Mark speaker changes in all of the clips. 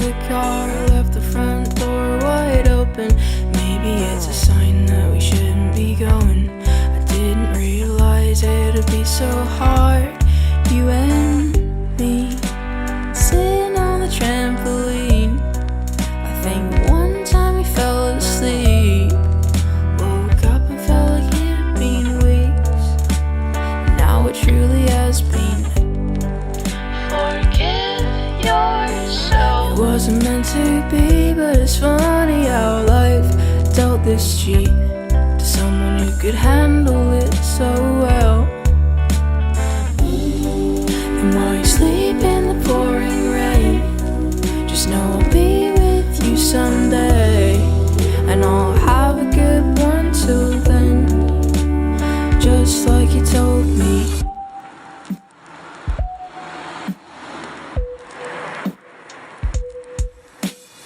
Speaker 1: the car, left the front door wide open. Maybe it's a sign that we shouldn't be going. I didn't realize it'd be so hard, you and me, sitting on the trampoline. I think one time we fell asleep, woke up and felt like it had been weeks. Now it truly has been. Forgive yourself. It wasn't meant to be, but it's funny how life dealt this cheat to someone who could handle it so well. And while you sleep in the pouring rain, just know I'll be with you someday, and I'll have a good one till then, just like you told me.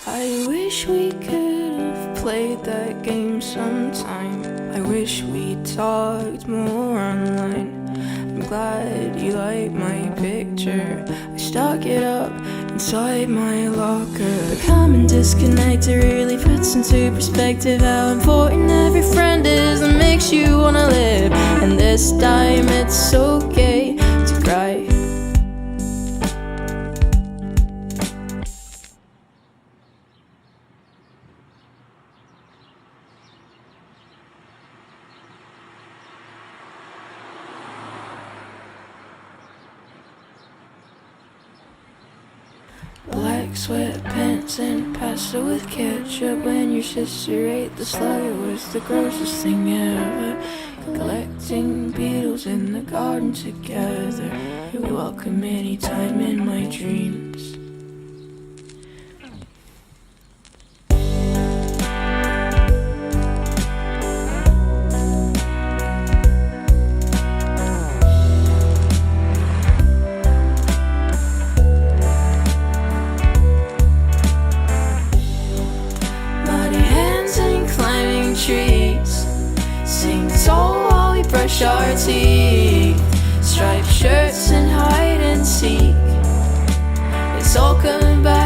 Speaker 1: I wish we could have played that game sometime. I wish we talked more online. I'm glad you like my picture. I stuck it up inside my locker. Becoming disconnected really puts into perspective how important every friend is that makes you wanna live. And this time it's okay to cry. Black sweatpants and pasta with ketchup. When your sister ate the slug, it was the grossest thing ever. Collecting beetles in the garden together. You're welcome anytime in my dreams. Trees, sing tall while we brush our teeth, striped shirts and hide and seek. It's all coming back.